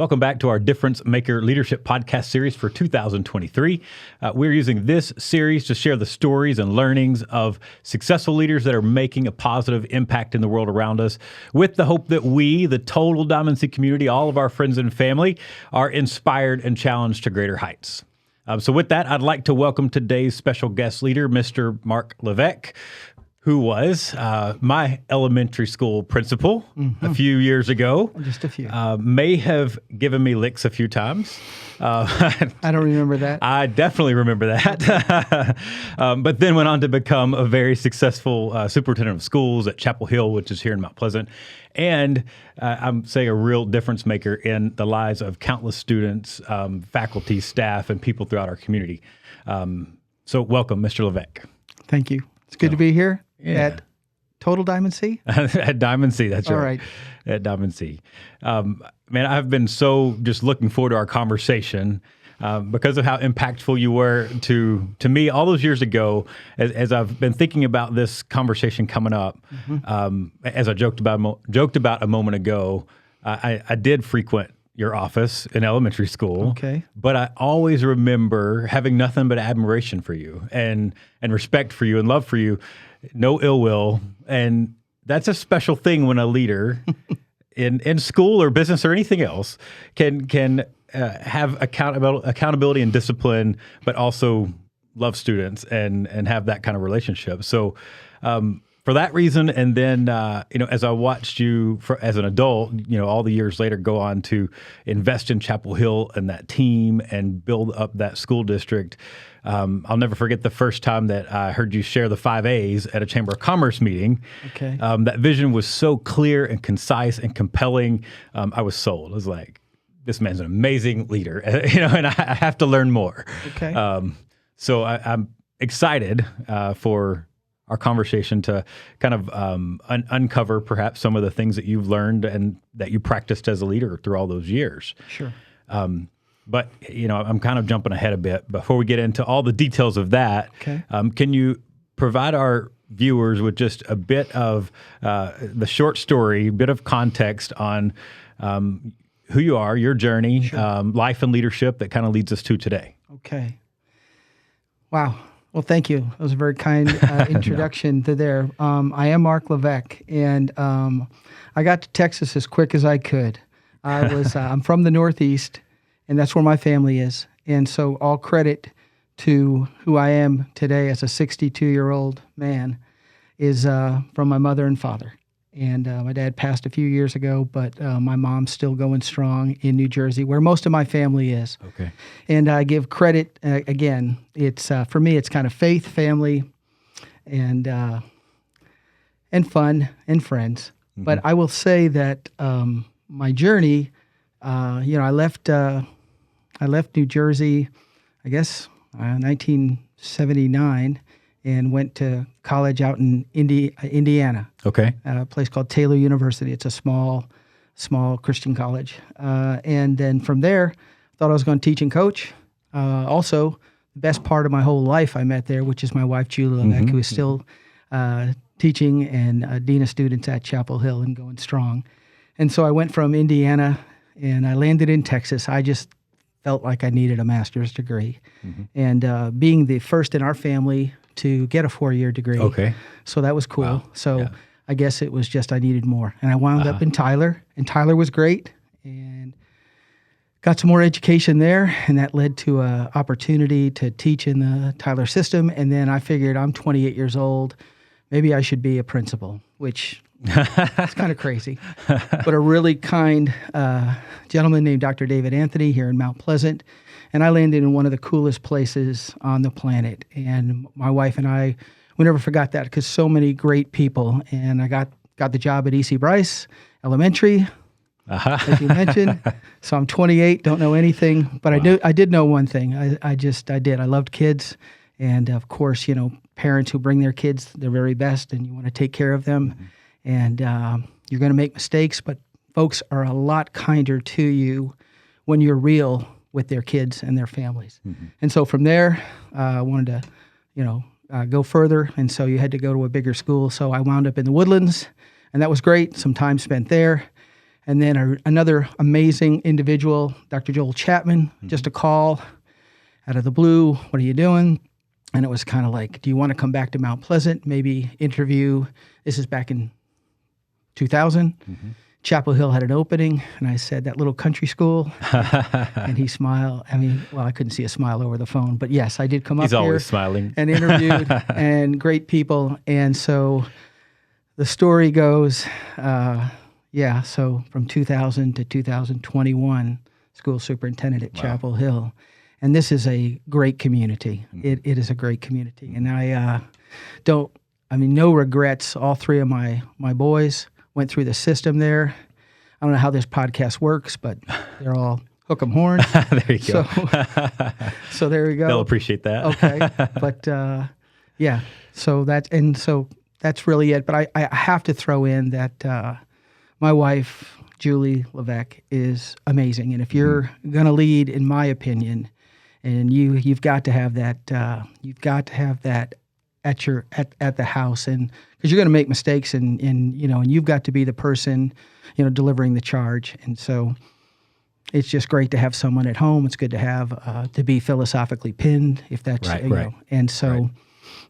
Welcome back to our Difference Maker Leadership Podcast series for 2023. We're using this series to share the stories and learnings of successful leaders that are making a positive impact in the world around us, with the hope that we, the total Diamond C community, all of our friends and family, are inspired and challenged to greater heights. So with that, I'd like to welcome today's special guest leader, Mr. Mark Levesque, who was my elementary school principal a few years ago. Just a few. May have given me licks a few times. I don't remember that. I definitely remember that. But then went on to become a very successful superintendent of schools at Chapel Hill, which is here in Mount Pleasant. And I'm saying a real difference maker in the lives of countless students, faculty, staff, and people throughout our community. So welcome, Mr. Levesque. Thank you. It's good to be here at Total Diamond C? At Diamond C, that's All right. At Diamond C. Man, I've been so just looking forward to our conversation because of how impactful you were to me all those years ago. As I've been thinking about this conversation coming up, as I joked about a moment ago, I did frequent your office in elementary school. Okay. But I always remember having nothing but admiration for you and respect for you and love for you, no ill will. And that's a special thing when a leader in school or business or anything else can have accountability and discipline, but also love students and have that kind of relationship. So, for that reason, and then, as I watched you as an adult, all the years later go on to invest in Chapel Hill and that team and build up that school district, I'll never forget the first time that I heard you share the 5 A's at a Chamber of Commerce meeting. Okay. That vision was so clear and concise and compelling. I was sold. I was like, this man's an amazing leader, and I have to learn more. Okay. So I'm excited for our conversation to kind of uncover perhaps some of the things that you've learned and that you practiced as a leader through all those years. Sure. But, I'm kind of jumping ahead a bit. Before we get into all the details of that, Okay. Can you provide our viewers with just a bit of the short story, a bit of context on who you are, your journey, Sure. Life and leadership that kind of leads us to today? Okay. Wow. Well, thank you. That was a very kind introduction to there. I am Mark Levesque, and I got to Texas as quick as I could. I'm from the Northeast, and that's where my family is. And so all credit to who I am today as a 62-year-old man is from my mother and father. And my dad passed a few years ago, but my mom's still going strong in New Jersey, where most of my family is. Okay. And I give credit, again, it's for me, it's kind of faith, family, and fun, and friends. Mm-hmm. But I will say that my journey, I left New Jersey, I guess, 1979, and went to college out in Indiana. Okay. A place called Taylor University. It's a small Christian college. And then from there, I thought I was going to teach and coach. Also, the best part of my whole life I met there, which is my wife, Julie Levesque, who is still teaching and dean of students at Chapel Hill and going strong. And so I went from Indiana and I landed in Texas. I just felt like I needed a master's degree. Mm-hmm. And being the first in our family to get a 4-year degree. Okay. So that was cool. Wow. So Yeah. I guess it was just I needed more. And I wound up in Tyler, and Tyler was great, and got some more education there, and that led to an opportunity to teach in the Tyler system. And then I figured I'm 28 years old. Maybe I should be a principal, which is kind of crazy. But a really kind gentleman named Dr. David Anthony here in Mount Pleasant, and I landed in one of the coolest places on the planet. And my wife and I, we never forgot that because so many great people. And I got the job at E.C. Bryce Elementary, as you mentioned. So I'm 28, don't know anything, but wow. I did know one thing. I did. I loved kids. And of course, parents who bring their kids their very best, and you want to take care of them. Mm-hmm. And you're going to make mistakes, but folks are a lot kinder to you when you're real with their kids and their families. Mm-hmm. And so from there, I wanted to, go further. And so you had to go to a bigger school. So I wound up in the Woodlands, and that was great. Some time spent there. And then another amazing individual, Dr. Joel Chapman, just a call out of the blue. What are you doing? And it was kind of like, do you want to come back to Mount Pleasant, maybe interview? This is back in 2000. Chapel Hill had an opening, and I said, that little country school. And he smiled. I mean, well, I couldn't see a smile over the phone, but yes, I did come up He's here. always smiling. And interviewed, and great people. And so the story goes, so from 2000 to 2021, school superintendent at Chapel Hill. And this is a great community. It is a great community. And no regrets. All three of my boys went through the system there. I don't know how this podcast works, but they're all hook 'em horns. There you go. So there we go. They'll appreciate that. Okay. But so that's really it. But I have to throw in that my wife, Julie Levesque, is amazing. And if you're going to lead, in my opinion, and you've got to have that, at the house, and because you're going to make mistakes, and you've got to be the person, delivering the charge. And so it's just great to have someone at home. It's good to have to be philosophically pinned, if that's right. And so,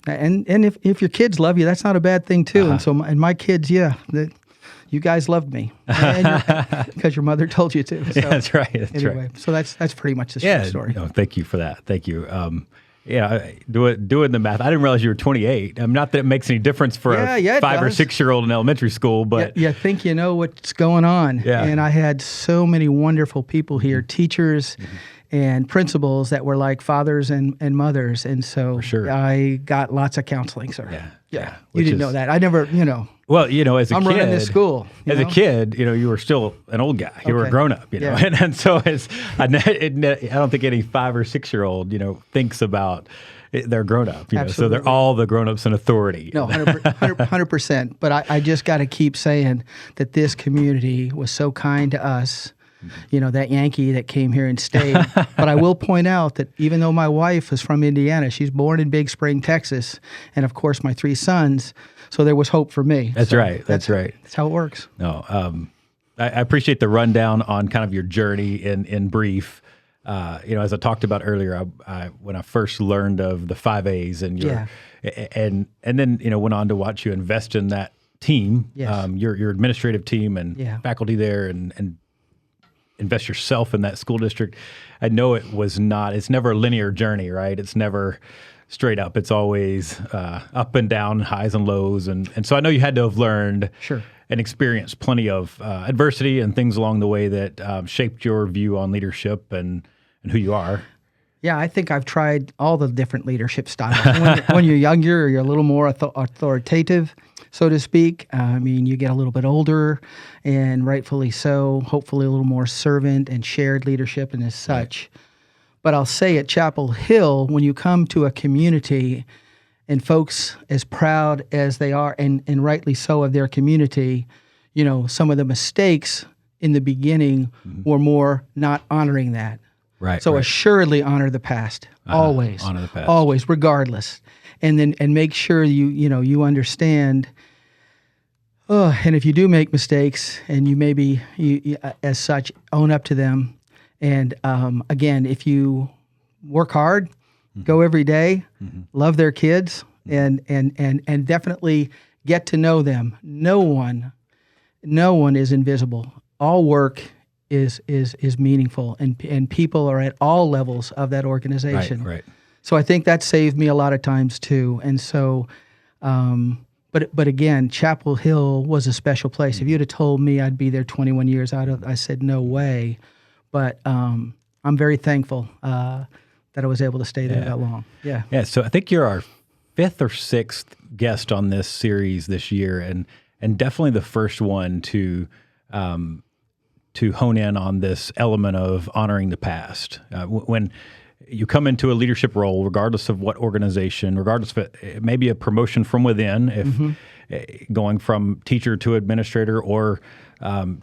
and if your kids love you, that's not a bad thing too. And so, my kids, you guys loved me because your mother told you to. So, that's right. Anyway, so that's pretty much the short story. No, thank you for that. Thank you. Doing the math, I didn't realize you were 28. Not that it makes any difference for a 5 or 6 year old in elementary school, but you think you know what's going on. Yeah. And I had so many wonderful people here, teachers and principals that were like fathers and mothers, and so For sure. I got lots of counseling, sir. Yeah. You didn't know that. I never, Well, as a I'm kid, running this school. A kid, you were still an old guy. You were a grown up, Yeah. and so I don't think any 5 or 6 year old, thinks about they're grown up. So they're all the grown ups in authority. No, 100%. But I just got to keep saying that this community was so kind to us. That Yankee that came here and stayed. But I will point out that even though my wife is from Indiana, she's born in Big Spring, Texas, and of course my 3 sons. So there was hope for me. That's right. That's right. That's how it works. No, I appreciate the rundown on kind of your journey in brief. As I talked about earlier, when I first learned of the 5 A's and and then went on to watch you invest in that team, your administrative team and faculty there, and invest yourself in that school district. I know it's never a linear journey, right? It's never straight up. It's always up and down, highs and lows. And so I know you had to have learned and experienced plenty of adversity and things along the way that shaped your view on leadership and who you are. Yeah, I think I've tried all the different leadership styles. When you're younger, you're a little more authoritative, so to speak. You get a little bit older, and rightfully so, hopefully a little more servant and shared leadership and as such. Right. But I'll say at Chapel Hill, when you come to a community and folks as proud as they are, and rightly so, of their community, some of the mistakes in the beginning were more not honoring that. Right. So assuredly honor the past, always. Honor the past. Always, regardless. And make sure you understand. And if you do make mistakes, and you as such own up to them. And again, if you work hard, go every day, love their kids, and definitely get to know them. No one is invisible. All work is meaningful, and people are at all levels of that organization. Right. So I think that saved me a lot of times too. And so, but again, Chapel Hill was a special place. If you'd have told me I'd be there 21 years I said no way. But I'm very thankful that I was able to stay there that long. Yeah. Yeah. So I think you're our 5th or 6th guest on this series this year, and definitely the first one to hone in on this element of honoring the past. When you come into a leadership role, regardless of what organization, regardless of it may be a promotion from within, if going from teacher to administrator or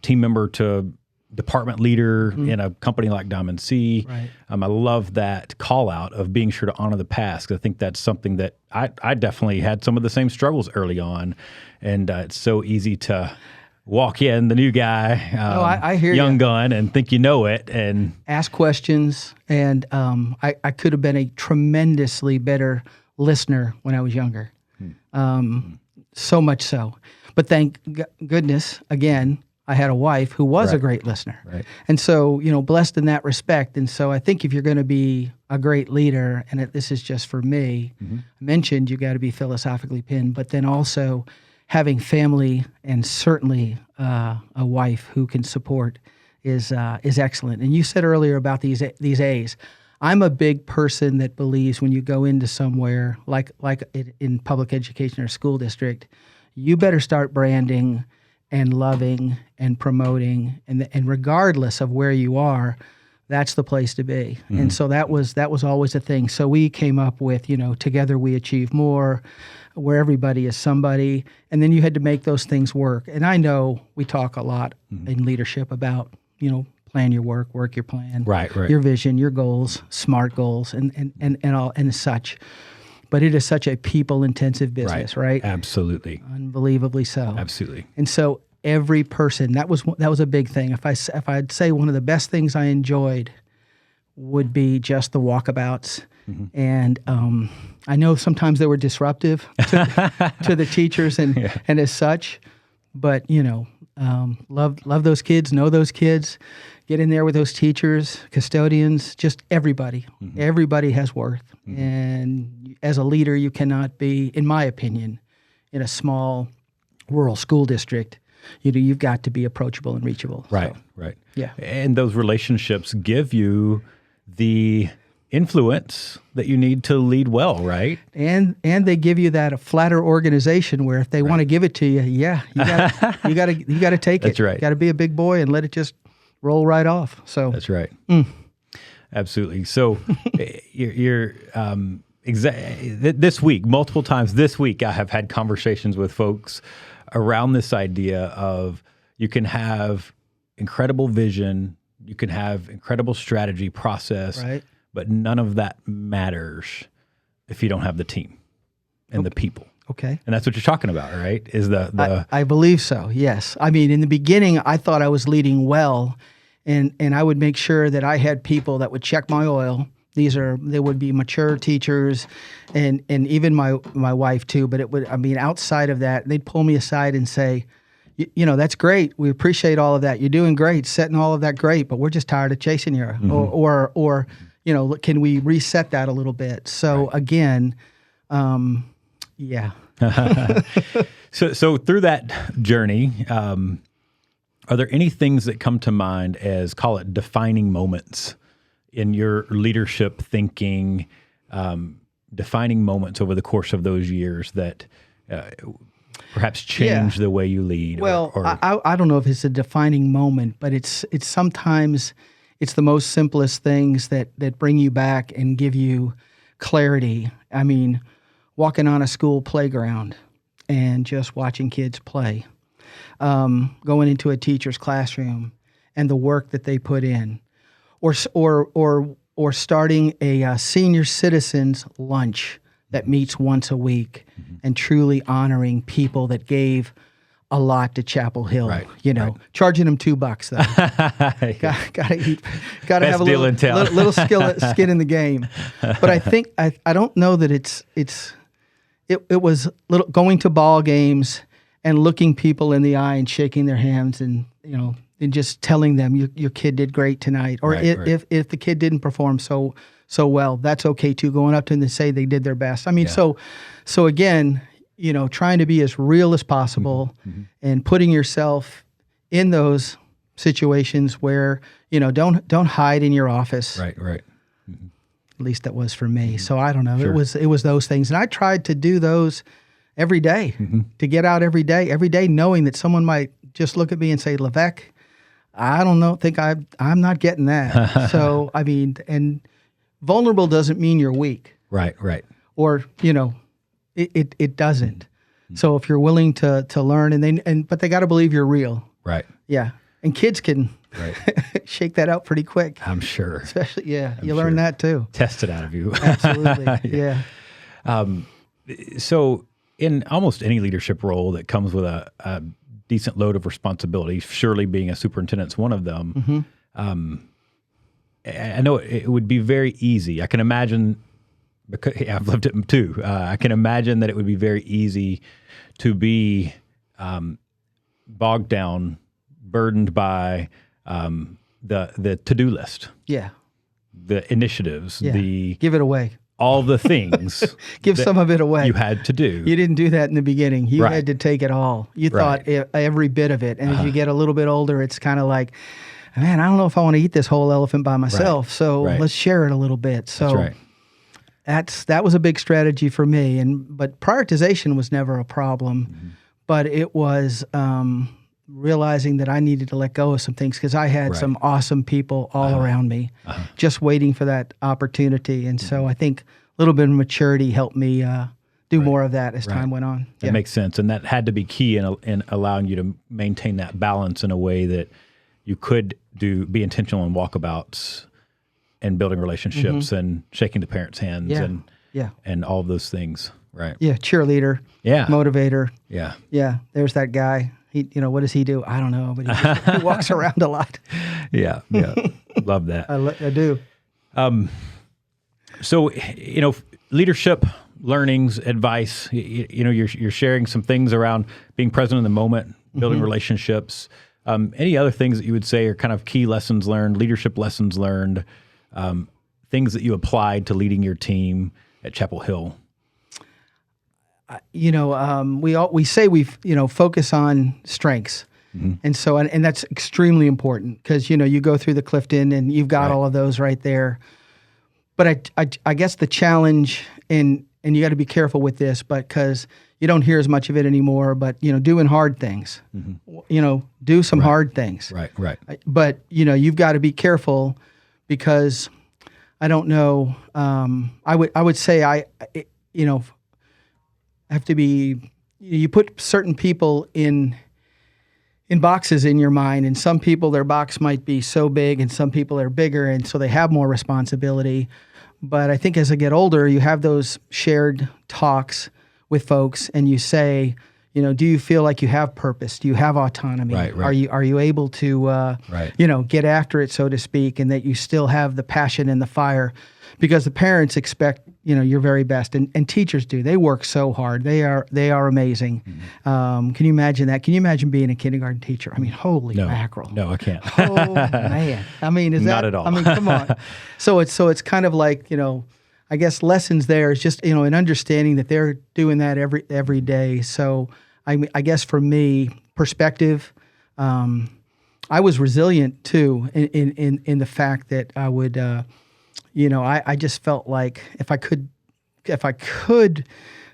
team member to department leader in a company like Diamond C. Right. I love that call out of being sure to honor the past. I think that's something that I definitely had some of the same struggles early on, and it's so easy to walk in, the new guy, I hear young you. gun, and think you know it. And Ask questions, and I could have been a tremendously better listener when I was younger. So much so. But thank goodness, again, I had a wife who was a great listener. Right. And so, blessed in that respect. And so I think if you're going to be a great leader, and this is just for me, I mentioned you got to be philosophically pinned, but then also having family and certainly a wife who can support is excellent. And you said earlier about these A's. I'm a big person that believes when you go into somewhere like in public education or school district, you better start branding and loving and promoting, and regardless of where you are, that's the place to be. And so that was always a thing. So we came up with, together we achieve more, where everybody is somebody, and then you had to make those things work. And I know we talk a lot in leadership about, plan your work your plan, right. your vision, your goals, SMART goals, and all and such. But it is such a people-intensive business, right? Absolutely. Unbelievably so. Absolutely. And so every person, that was a big thing. If I'd say one of the best things I enjoyed would be just the walkabouts. And I know sometimes they were disruptive to the teachers and as such, but love those kids, know those kids, get in there with those teachers, custodians, just everybody. Everybody has worth. And as a leader, you cannot be, in my opinion, in a small rural school district, you've got to be approachable and reachable. Right, So, right. Yeah. And those relationships give you the influence that you need to lead well, right? And they give you that a flatter organization where if they want to give it to you, you got to take it. That's right. You got to be a big boy and let it just roll right off. So That's right. Absolutely. So you're this week, multiple times this week, I have had conversations with folks around this idea of you can have incredible vision, you can have incredible strategy process, right. but none of that matters if you don't have the team and the people. Okay. And that's what you're talking about, right? Is I believe so, yes. I mean, in the beginning, I thought I was leading well, and I would make sure that I had people that would check my oil. They would be mature teachers, and even my wife too. But outside of that, they'd pull me aside and say, that's great. We appreciate all of that. You're doing great, setting all of that great, but we're just tired of chasing you. Or can we reset that a little bit? So again, yeah. So through that journey, are there any things that come to mind as, call it, defining moments in your leadership thinking, defining moments over the course of those years that perhaps change the way you lead? Well, I don't know if it's a defining moment, but it's sometimes it's the most simplest things that bring you back and give you clarity. I mean, walking on a school playground and just watching kids play, going into a teacher's classroom and the work that they put in, or starting a senior citizens lunch that meets once a week, and truly honoring people that gave a lot to Chapel Hill. Right, charging them $2 though. Gotta eat. Gotta Best have a deal in town. little skin in the game. But I think I don't know that it was going to ball games and looking people in the eye and shaking their hands and and just telling them your kid did great tonight, or if the kid didn't perform so well, that's okay too. Going up to them and say they did their best. I mean, so again, trying to be as real as possible and putting yourself in those situations where don't hide in your office. Right. At least that was for me. So I don't know. Sure. It was those things, and I tried to do those every day. To get out every day, knowing that someone might just look at me and say, Levesque, I don't know. I'm not getting that. So I mean, and vulnerable doesn't mean you're weak. Right. Or it doesn't. So if you're willing to learn, but they got to believe you're real. Right. Yeah. And kids can shake that out pretty quick. I'm sure. Especially, you learn that too. Test it out of you. Absolutely. Yeah. So in almost any leadership role that comes with a decent load of responsibility. Surely being a superintendent's one of them. I know it would be very easy. I can imagine, because I've lived it too. I can imagine that it would be very easy to be bogged down, burdened by the to-do list, Yeah. the initiatives, Yeah. the Give it away. all the things. Give that some of it away. you had to do. You didn't do that in the beginning. You Right. had to take it all. You Right. thought every bit of it. And as you get a little bit older, it's kind of like, man, I don't know if I want to eat this whole elephant by myself. So Right. let's share it a little bit. So That's right. that was a big strategy for me. But prioritization was never a problem. But it was realizing that I needed to let go of some things because I had Right. some awesome people all around me just waiting for that opportunity. And so I think a little bit of maturity helped me do more of that as time went on. That makes sense. And that had to be key in allowing you to maintain that balance in a way that you could be intentional in walkabouts and building relationships and shaking the parents' hands and all of those things. Right. Yeah, cheerleader. Yeah. Motivator. Yeah. Yeah, there's that guy. He, what does he do? I don't know, but he walks around a lot. Yeah. Yeah. Love that. I do. So, leadership, learnings, advice, you're sharing some things around being present in the moment, building relationships. Any other things that you would say are kind of key lessons learned, leadership lessons learned, things that you applied to leading your team at Chapel Hill? We say we focus on strengths. And so, and that's extremely important because, you go through the Clifton and you've got all of those right there. But I guess the challenge, and you got to be careful with this, but because you don't hear as much of it anymore, but, doing hard things, do some hard things. Right. But, you've got to be careful because I don't know. I would say I have to be, you put certain people in boxes in your mind, and some people, their box might be so big and some people are bigger, and so they have more responsibility. But I think as I get older, you have those shared talks with folks and you say, do you feel like you have purpose? Do you have autonomy? Right. Are you able to, get after it, so to speak, and that you still have the passion and the fire? Because the parents expect, your very best, and teachers do. They work so hard. They are amazing. Can you imagine that? Can you imagine being a kindergarten teacher? I mean, holy mackerel! No, I can't. Oh man! I mean, is Not that at all? I mean, come on. So it's kind of like I guess lessons there is just an understanding that they're doing that every day. So I guess for me, perspective. I was resilient too in the fact that I would. I just felt like if I could,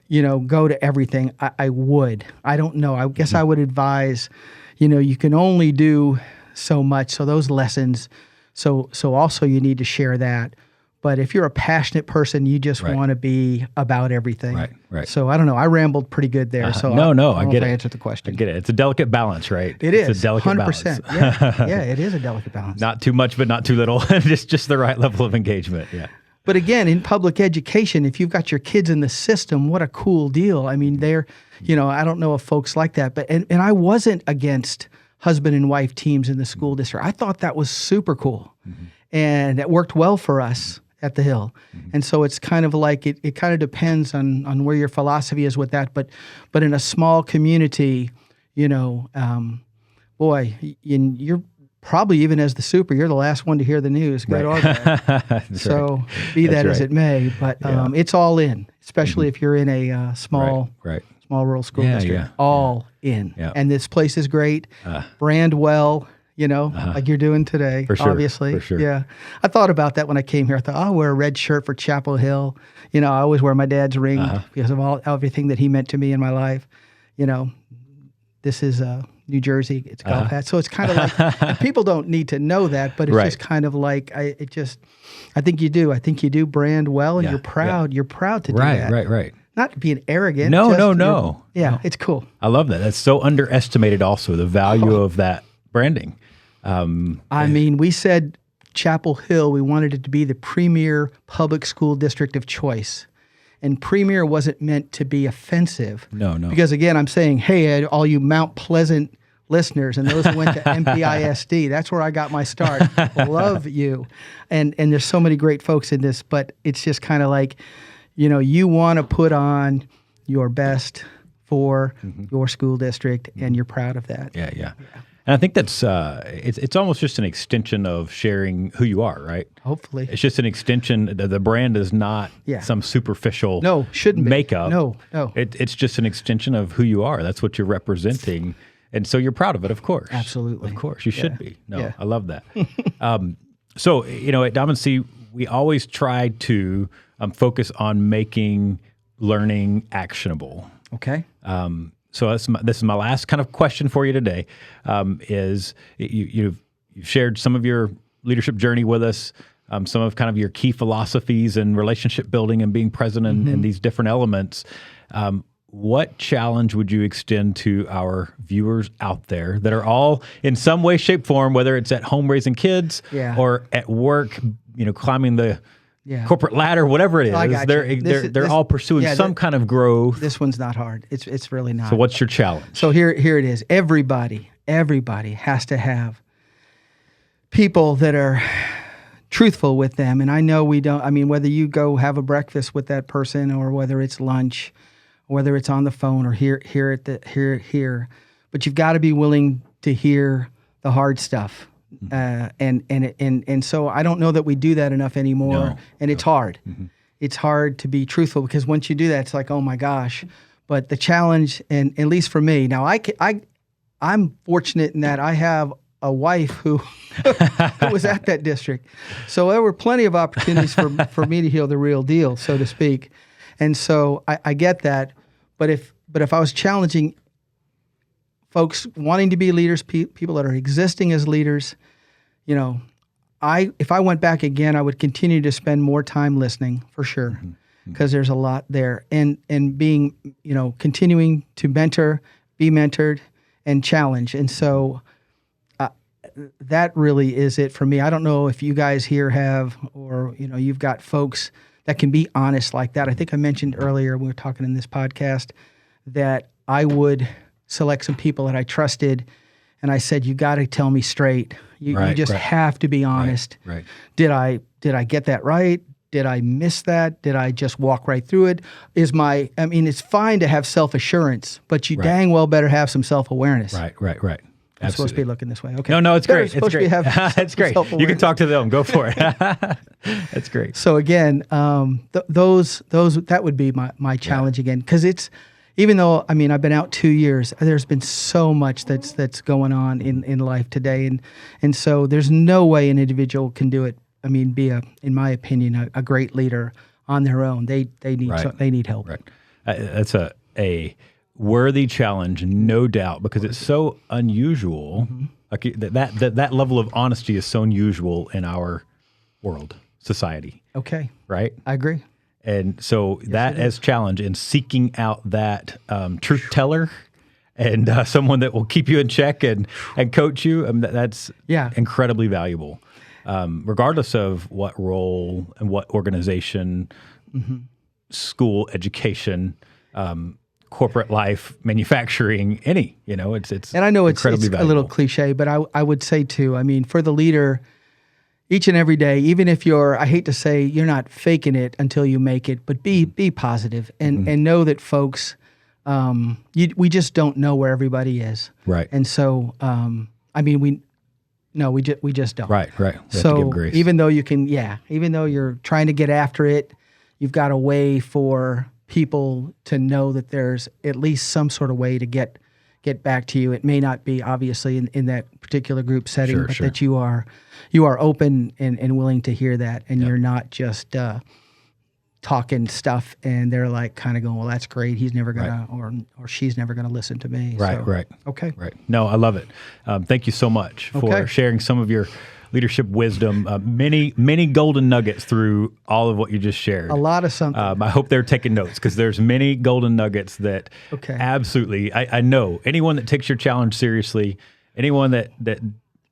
go to everything, I would. I don't know. I guess I would advise, you can only do so much. So those lessons, so also you need to share that. But if you're a passionate person, you just want to be about everything. Right. So I don't know. I rambled pretty good there. So I get it. I answered the question. I get it. It's a delicate balance, right? It's a delicate 100%. balance. Yeah, it is a delicate balance. Not too much, but not too little. just the right level of engagement. Yeah. But again, in public education, if you've got your kids in the system, what a cool deal. I mean, they're, I don't know if folks like that, but and I wasn't against husband and wife teams in the school district. I thought that was super cool. And it worked well for us at the Hill. And so it's kind of like, it kind of depends on where your philosophy is with that. But in a small community, you're probably, even as the super, you're the last one to hear the news, good or bad. So be that as it may, but it's all in, especially if you're in a small rural school district. All in. And this place is great. Brand well, like you're doing today, obviously. For sure. Yeah. I thought about that when I came here. I thought, I'll wear a red shirt for Chapel Hill. I always wear my dad's ring because of everything that he meant to me in my life. This is New Jersey. It's golf hat. So it's kind of like, people don't need to know that, but it's just kind of like, I think you do. I think you do brand well, and you're proud. Yeah. You're proud to do that. Right. Not being arrogant. No. It's cool. I love that. That's so underestimated also, the value of that branding. I mean, we said Chapel Hill, we wanted it to be the premier public school district of choice. And premier wasn't meant to be offensive. No. Because again, I'm saying, hey, all you Mount Pleasant listeners and those who went to MPISD. That's where I got my start. Love you. And there's so many great folks in this, but it's just kind of like, you want to put on your best for your school district, and you're proud of that. Yeah. And I think that's it's almost just an extension of sharing who you are, right? Hopefully. It's just an extension. The brand is not some superficial shouldn't be. makeup. No. It's just an extension of who you are. That's what you're representing. And so you're proud of it, of course. Absolutely. Of course. You should be. No, Yeah. I love that. So, at Diamond C, we always try to focus on making learning actionable. Okay. So this is my last kind of question for you today. Is you've shared some of your leadership journey with us, some of kind of your key philosophies and relationship building and being present in these different elements. What challenge would you extend to our viewers out there that are all in some way, shape, form, whether it's at home raising kids or at work, climbing the corporate ladder, whatever it is, they're all pursuing some kind of growth. This one's not hard. It's really not. So what's your challenge? So here it is. Everybody has to have people that are truthful with them. And I know we don't, whether you go have a breakfast with that person or whether it's lunch, whether it's on the phone or here, but you've got to be willing to hear the hard stuff. And so I don't know that we do that enough anymore. It's hard. It's hard to be truthful because once you do that, it's like, oh my gosh. But the challenge, and at least for me, now I'm fortunate in that I have a wife who was at that district. So there were plenty of opportunities for me to hear the real deal, so to speak. And so I get that. But if I was challenging folks wanting to be leaders, people that are existing as leaders, if I went back again, I would continue to spend more time listening for sure, because there's a lot there, and being, continuing to mentor, be mentored, and challenge. And so that really is it for me. I don't know if you guys here have, or you've got folks that can be honest like that. I think I mentioned earlier when we were talking in this podcast that I would select some people that I trusted, and I said, you got to tell me straight. You just have to be honest. Right. Did I get that right? Did I miss that? Did I just walk right through it? It's fine to have self-assurance, but you dang well better have some self-awareness. Right. I'm supposed to be looking this way. Okay. No, it's great. It's great. It's great. You can talk to them. Go for it. That's great. So again, those that would be my challenge again, because it's, even though I've been out 2 years, there's been so much that's going on in life today, and so there's no way an individual can do it. Be in my opinion, a great leader on their own. They need help. Right. That's a worthy challenge, no doubt, because it's so unusual. Like that level of honesty is so unusual in our world, society. Okay. Right. I agree. And so that as challenge in seeking out that truth teller and someone that will keep you in check and coach you, that's incredibly valuable, regardless of what role and what organization, school, education, corporate life, manufacturing, it's and I know it's valuable. A little cliche, but I would say too, for the leader, each and every day, even if I hate to say you're not faking it until you make it, but be positive and know that folks, we just don't know where everybody is. Right. And so, we just don't. Right. We have so to give grace. Even though even though you're trying to get after it, you've got a way for people to know that there's at least some sort of way to get back to you. It may not be obviously in that particular group setting, but that you are open and willing to hear that, and you're not just talking stuff and they're like kind of going, well, that's great. He's never gonna or she's never gonna listen to me. Right. Okay. Right. No, I love it. Thank you so much for sharing some of your leadership wisdom, many golden nuggets through all of what you just shared. A lot of something. I hope they're taking notes, because there's many golden nuggets that absolutely, I know anyone that takes your challenge seriously, anyone that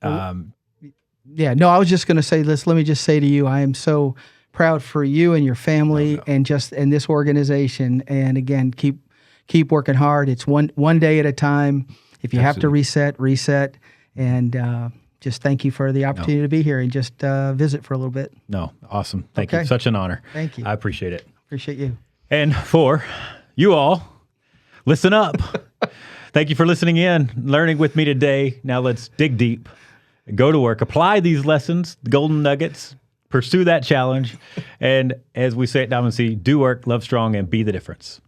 I was just going to say this. Let me just say to you, I am so proud for you and your family and this organization. And again, keep working hard. It's one day at a time. If you have to reset. And just thank you for the opportunity to be here and just visit for a little bit. No, awesome. Thank you. Such an honor. Thank you. I appreciate it. Appreciate you. And for you all, listen up. Thank you for listening in, learning with me today. Now let's dig deep, go to work, apply these lessons, the golden nuggets, pursue that challenge. And as we say at Diamond C, do work, love strong, and be the difference.